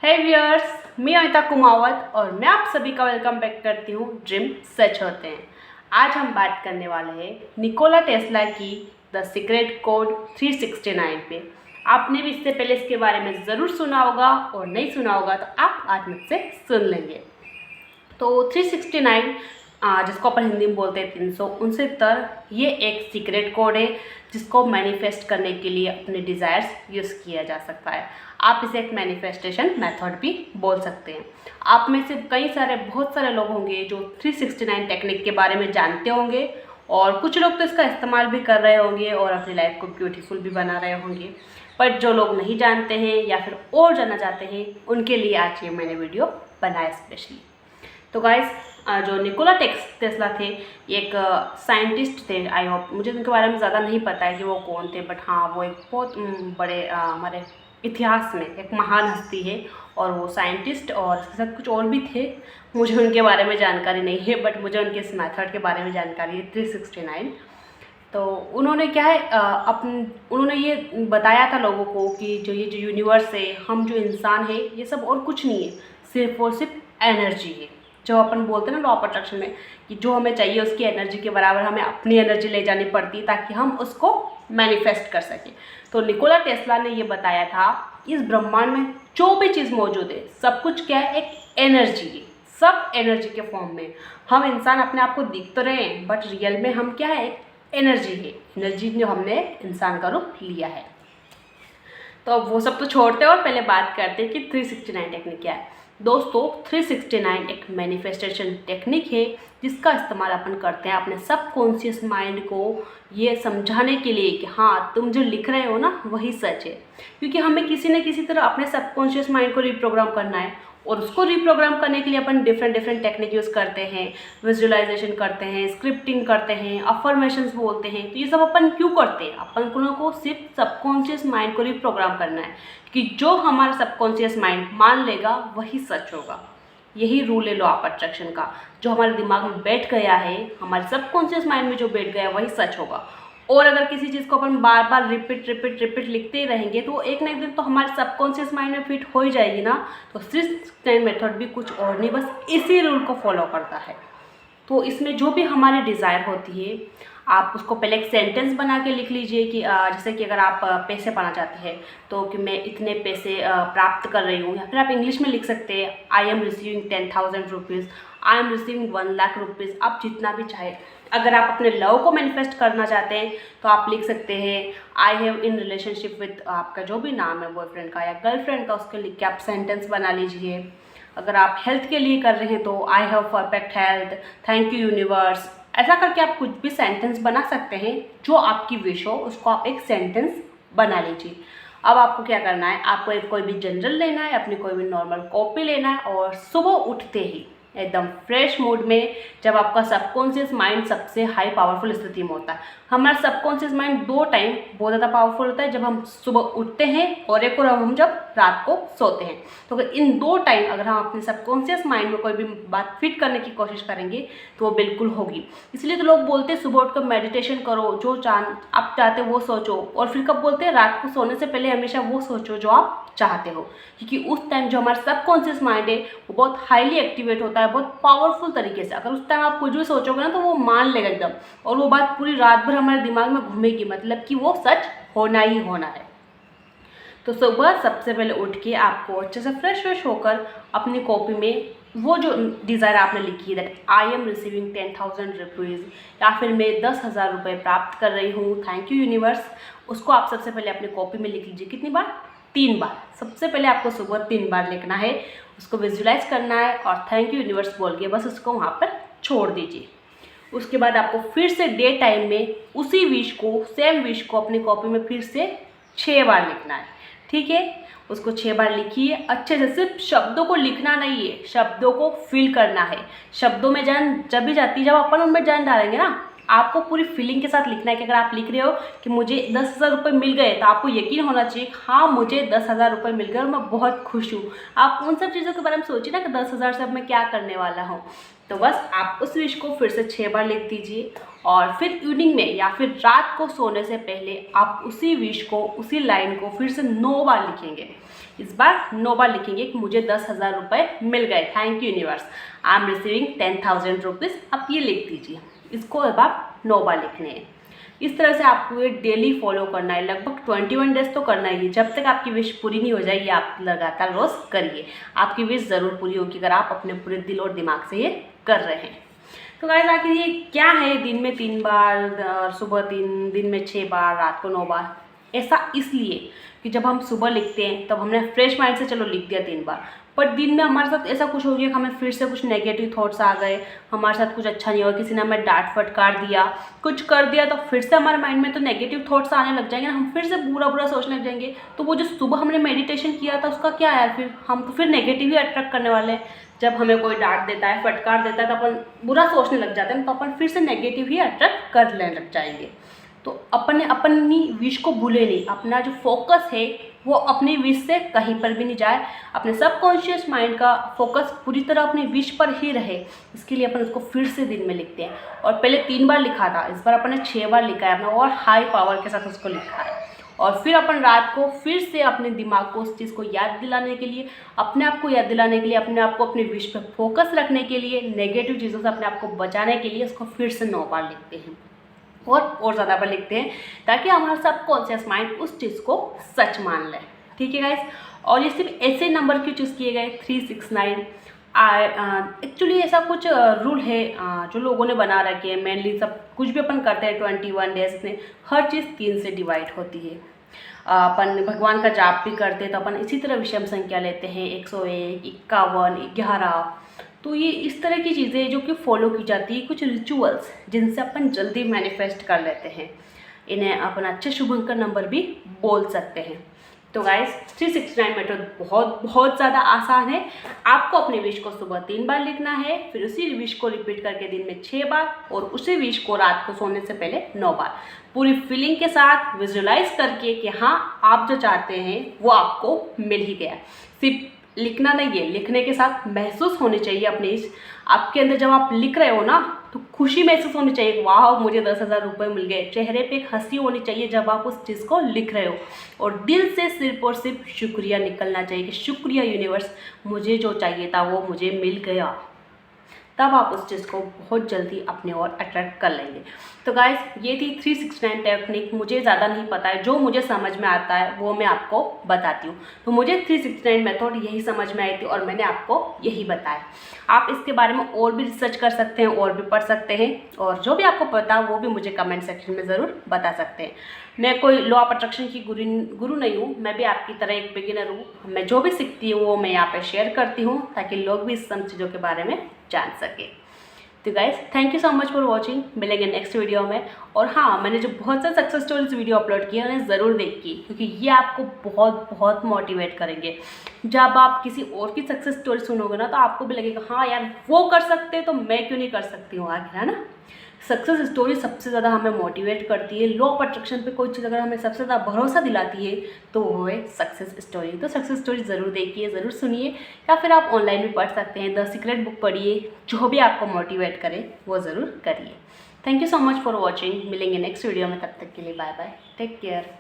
हे viewers, मैं अनिता कुमावत और मैं आप सभी का वेलकम बैक करती हूँ ड्रीम सच होते हैं। आज हम बात करने वाले हैं निकोला टेस्ला की द सीक्रेट कोड 369 पे। आपने भी इससे पहले इसके बारे में ज़रूर सुना होगा और नहीं सुना होगा तो आप आज मुझसे सुन लेंगे। तो 369 जिसको अपन हिंदी में बोलते हैं 369, ये एक सीक्रेट कोड है जिसको मैनिफेस्ट करने के लिए अपने डिज़ायर्स यूज़ किया जा सकता है। आप इसे एक मैनिफेस्टेशन मेथड भी बोल सकते हैं। आप में से बहुत सारे लोग होंगे जो 369 टेक्निक के बारे में जानते होंगे और कुछ लोग तो इसका इस्तेमाल भी कर रहे होंगे और अपनी लाइफ को ब्यूटीफुल भी बना रहे होंगे। बट जो लोग नहीं जानते हैं या फिर और जानना चाहते हैं, उनके लिए आज ये मैंने वीडियो बनाया स्पेशली। तो गाइस, जो निकोला टेस्ला थे, एक साइंटिस्ट थे। आई होप, मुझे उनके बारे में ज़्यादा नहीं पता है कि वो कौन थे, बट हाँ, वो एक बहुत बड़े हमारे इतिहास में एक महान हस्ती है और वो साइंटिस्ट और इसके साथ कुछ और भी थे। मुझे उनके बारे में जानकारी नहीं है, बट मुझे उनके इस मेथड के बारे में जानकारी है 369। तो उन्होंने क्या है, उन्होंने ये बताया था लोगों को कि जो यूनिवर्स है, हम जो इंसान है, ये सब और कुछ नहीं है, सिर्फ और सिर्फ एनर्जी है। जो अपन बोलते हैं ना लॉ ऑफ अट्रैक्शन में, कि जो हमें चाहिए उसकी एनर्जी के बराबर हमें अपनी एनर्जी ले जानी पड़ती है ताकि हम उसको मैनिफेस्ट कर सकें। तो निकोला टेस्ला ने ये बताया था, इस ब्रह्मांड में जो भी चीज़ मौजूद है, सब कुछ क्या है, एक एनर्जी है। सब एनर्जी के फॉर्म में। हम इंसान अपने आप को दिख तो रहे हैं, बट रियल में हम क्या है, एनर्जी है। एनर्जी जो हमने इंसान का रूप लिया है। तो अब वो सब तो छोड़ते हैं और पहले बात करते हैं कि 369 टेक्निक क्या है। दोस्तों, 369 एक मैनिफेस्टेशन टेक्निक है जिसका इस्तेमाल अपन करते हैं अपने सबकॉन्शियस माइंड को ये समझाने के लिए कि हाँ, तुम जो लिख रहे हो ना, वही सच है। क्योंकि हमें किसी न किसी तरह अपने सबकॉन्शियस माइंड को रिप्रोग्राम करना है और उसको रिप्रोग्राम करने के लिए अपन डिफरेंट टेक्निक यूज़ करते हैं। विजुअलाइजेशन करते हैं, स्क्रिप्टिंग करते हैं, अफर्मेशंस बोलते हैं। तो ये सब अपन क्यों करते हैं? अपन को सिर्फ सबकॉन्शियस माइंड को रिप्रोग्राम करना है कि जो हमारा सबकॉन्शियस माइंड मान लेगा वही सच होगा। यही रूल है लॉ ऑफ अट्रैक्शन का। जो हमारे दिमाग में बैठ गया है, हमारे सबकॉन्शियस माइंड में जो बैठ गया है, वही सच होगा। और अगर किसी चीज़ को अपन बार बार रिपीट लिखते ही रहेंगे तो एक ना एक दिन तो हमारे सबकॉन्शियस माइंड में फिट हो ही जाएगी ना। तो 369 मेथड भी कुछ और नहीं, बस इसी रूल को फॉलो करता है। तो इसमें जो भी हमारी डिज़ायर होती है, आप उसको पहले एक सेंटेंस बना के लिख लीजिए कि जैसे कि अगर आप पैसे पाना चाहते हैं तो कि मैं इतने पैसे प्राप्त कर रही हूँ, या फिर आप इंग्लिश में लिख सकते हैं, I am receiving 10,000 rupees, I am receiving 1,00,000 rupees. आप जितना भी चाहे। अगर आप अपने लव को मैनिफेस्ट करना चाहते हैं तो आप लिख सकते हैं, I have in relationship with, आपका जो भी नाम है बॉयफ्रेंड का या गर्लफ्रेंड का, उसके लिख के आप सेंटेंस बना लीजिए। अगर आप हेल्थ के लिए कर रहे हैं तो I have perfect health, thank you universe. ऐसा करके आप कुछ भी सेंटेंस बना सकते हैं। जो आपकी विश हो उसको आप एक सेंटेंस बना लीजिए। अब आपको क्या करना है, आपको एक कोई भी जनरल लेना है, अपनी कोई भी नॉर्मल कॉपी लेना है और सुबह उठते ही एकदम फ्रेश मूड में, जब आपका सबकॉन्शियस माइंड सबसे हाई पावरफुल स्थिति में होता है। हमारा सबकॉन्शियस माइंड दो टाइम बहुत ज़्यादा पावरफुल होता है, जब हम सुबह उठते हैं और एक और हम जब रात को सोते हैं। तो अगर इन दो टाइम अगर हम अपने सबकॉन्शियस माइंड में कोई भी बात फिट करने की कोशिश करेंगे तो वो बिल्कुल होगी। इसलिए तो लोग बोलते हैं सुबह उठकर मेडिटेशन करो, जो आप चाहते हो वो सोचो, और फिर कब बोलते हैं, रात को सोने से पहले हमेशा वो सोचो जो आप चाहते हो। क्योंकि उस टाइम जो हमारा सबकॉन्शियस माइंड है वो बहुत हाईली एक्टिवेट होता है, बहुत पावरफुल तरीके से। अगर उस टाइम आप कुछ भी सोचोगे ना तो वो मान लेगा एकदम, और वो बात पूरी रात भर हमारे दिमाग में घूमेगी, मतलब कि वो सच होना ही होना है। तो सुबह सबसे पहले उठ के आपको अच्छे से फ्रेश होकर अपनी कॉपी में वो जो डिज़ायर आपने लिखी है, that I am receiving 10,000 rupees, या फिर मैं 10,000 रुपये प्राप्त कर रही हूँ, थैंक यू यूनिवर्स, उसको आप सबसे पहले अपनी कॉपी में लिख लीजिए। कितनी बार? 3 बार। सबसे पहले आपको सुबह 3 बार लिखना है, उसको विजुलाइज करना है और थैंक यू यूनिवर्स बोल के बस उसको वहाँ पर छोड़ दीजिए। उसके बाद आपको फिर से डे टाइम में उसी विश को, सेम विश को अपनी कॉपी में फिर से 6 बार लिखना है। ठीक है, उसको 6 बार लिखिए अच्छे से। सिर्फ शब्दों को लिखना नहीं है, शब्दों को फील करना है। शब्दों में जान जब भी जाती है जब अपन उनमें जान डालेंगे ना। आपको पूरी फीलिंग के साथ लिखना है कि अगर आप लिख रहे हो कि मुझे 10,000 रुपये मिल गए, तो आपको यकीन होना चाहिए हाँ, मुझे 10,000 रुपये मिल गए और मैं बहुत खुश हूँ। आप उन सब चीज़ों के बारे में सोचिए ना कि 10,000 से अब मैं क्या करने वाला हूँ। तो बस आप उस विश को फिर से 6 बार लिख दीजिए और फिर इवनिंग में या फिर रात को सोने से पहले आप उसी विश को, उसी लाइन को फिर से 9 बार लिखेंगे। इस बार 9 बार लिखेंगे कि मुझे 10,000 रुपये मिल गए, thank you universe, I am receiving 10,000 rupees. आप ये लिख दीजिए, इसको अब आप 9 बार लिखने हैं। इस तरह से आपको ये डेली फॉलो करना है, लगभग 21 डेज तो करना ही है। जब तक आपकी विश पूरी नहीं हो जाएगी आप लगातार रोज़ करिए, आपकी विश ज़रूर पूरी होगी अगर आप अपने पूरे दिल और दिमाग से ये कर रहे हैं। तो गाइस आखिर ये क्या है, दिन में 3 बार, सुबह 3, दिन में 6 बार, रात को 9 बार। ऐसा इसलिए कि जब हम सुबह लिखते हैं तब हमने फ्रेश माइंड से चलो लिख दिया 3 बार, पर दिन में हमारे साथ ऐसा कुछ हो गया कि हमें फिर से कुछ नेगेटिव थॉट्स आ गए, हमारे साथ कुछ अच्छा नहीं हुआ, किसी ने हमें डांट फटकार दिया, कुछ कर दिया, तो फिर से हमारे माइंड में तो नेगेटिव थॉट्स आने लग जाएंगे ना, हम फिर से बुरा बुरा सोचने लग जाएंगे। तो वो जो सुबह हमने मेडिटेशन किया था उसका क्या है, फिर हम तो फिर नेगेटिव ही अट्रैक्ट करने वाले हैं। जब हमें कोई डांट देता है, फटकार देता है, तो अपन बुरा सोचने लग जाते हैं, तो अपन फिर से नेगेटिव ही अट्रैक्ट कर लेने लग जाएंगे। तो अपनी विश को भूले नहीं, अपना जो फोकस है वो अपनी विश से कहीं पर भी नहीं जाए, अपने सबकॉन्शियस माइंड का फोकस पूरी तरह अपनी विश पर ही रहे। इसके लिए अपन उसको फिर से दिन में लिखते हैं, और पहले 3 बार लिखा था, इस बार अपन ने 6 बार लिखा है अपना, और हाई पावर के साथ उसको लिखा है। और फिर अपन रात को फिर से अपने दिमाग को उस चीज़ को याद दिलाने के लिए, अपने आप को याद दिलाने के लिए, अपने आप को अपनी विश पर फोकस रखने के लिए, नेगेटिव चीज़ों से अपने आप को बचाने के लिए उसको फिर से 9 बार लिखते हैं और ज़्यादा बार लिखते हैं, ताकि हमारा सबकॉन्शियस माइंड उस चीज़ को सच मान ले। ठीक है गाइस, और ये सिर्फ ऐसे नंबर क्यों चूज़ किए गए 369? एक्चुअली ऐसा कुछ रूल है जो लोगों ने बना रखे हैं। मेनली सब कुछ भी अपन करते हैं 21 डेज में हर चीज़ 3 से डिवाइड होती है। अपन भगवान का जाप भी करते हैं तो अपन इसी तरह विषम संख्या लेते हैं, 101, 51, 11। तो ये इस तरह की चीज़ें जो कि फॉलो की जाती है, कुछ रिचुअल्स जिनसे अपन जल्दी मैनिफेस्ट कर लेते हैं। इन्हें अपन अच्छे शुभ अंक का नंबर भी बोल सकते हैं। तो गाइस 369 मेथड बहुत ज़्यादा आसान है। आपको अपने विश को सुबह 3 बार लिखना है, फिर उसी विश को रिपीट करके दिन में 6 बार, और उसी विश को रात को सोने से पहले 9 बार, पूरी फीलिंग के साथ विजुअलाइज करके कि हाँ आप जो चाहते हैं वो आपको मिल ही गया। सिर्फ लिखना नहीं है, लिखने के साथ महसूस होनी चाहिए अपने इस आपके अंदर। जब आप लिख रहे हो ना तो खुशी महसूस होनी चाहिए, वाह मुझे 10,000 रुपये मिल गए। चेहरे पे एक हंसी होनी चाहिए जब आप उस चीज़ को लिख रहे हो, और दिल से सिर्फ और सिर्फ शुक्रिया निकलना चाहिए कि शुक्रिया यूनिवर्स, मुझे जो चाहिए था वो मुझे मिल गया। तब आप उस चीज़ को बहुत जल्दी अपने ओर अट्रैक्ट कर लेंगे। तो गाइस ये थी 369 टेक्निक। मुझे ज़्यादा नहीं पता है, जो मुझे समझ में आता है वो मैं आपको बताती हूँ। तो मुझे 369 मेथड यही समझ में आई थी और मैंने आपको यही बताया। आप इसके बारे में और भी रिसर्च कर सकते हैं और भी पढ़ सकते हैं, और जो भी आपको पता वो भी मुझे कमेंट सेक्शन में ज़रूर बता सकते हैं। मैं कोई लॉ ऑफ अट्रैक्शन की गुरु नहीं हूँ, मैं भी आपकी तरह एक बिगिनर हूँ। मैं जो भी सीखती हूँ वो मैं यहाँ पे शेयर करती हूँ ताकि लोग भी इस सब चीज़ों के बारे में जान सके। तो guys thank you so much for watching, मिलेंगे नेक्स्ट वीडियो में। और हाँ, मैंने जो बहुत सारे सक्सेस स्टोरीज वीडियो अपलोड किए उन्हें ज़रूर देखिए, क्योंकि ये आपको बहुत मोटिवेट करेंगे। जब आप किसी और की सक्सेस स्टोरी सुनोगे ना तो आपको भी लगेगा हाँ यार वो कर सकते हैं तो मैं क्यों नहीं कर सकती हूँ आगे, है ना। सक्सेस स्टोरी सबसे ज़्यादा हमें मोटिवेट करती है। लॉ ऑफ अट्रैक्शन पे कोई चीज़ अगर हमें सबसे ज़्यादा भरोसा दिलाती है तो वो है सक्सेस स्टोरी। तो सक्सेस स्टोरी ज़रूर देखिए, ज़रूर सुनिए, या फिर आप ऑनलाइन भी पढ़ सकते हैं। द सीक्रेट बुक पढ़िए, जो भी आपको मोटिवेट करे वो ज़रूर करिए। Thank you so much for watching, मिलेंगे नेक्स्ट वीडियो में, तब तक के लिए बाय बाय, टेक केयर।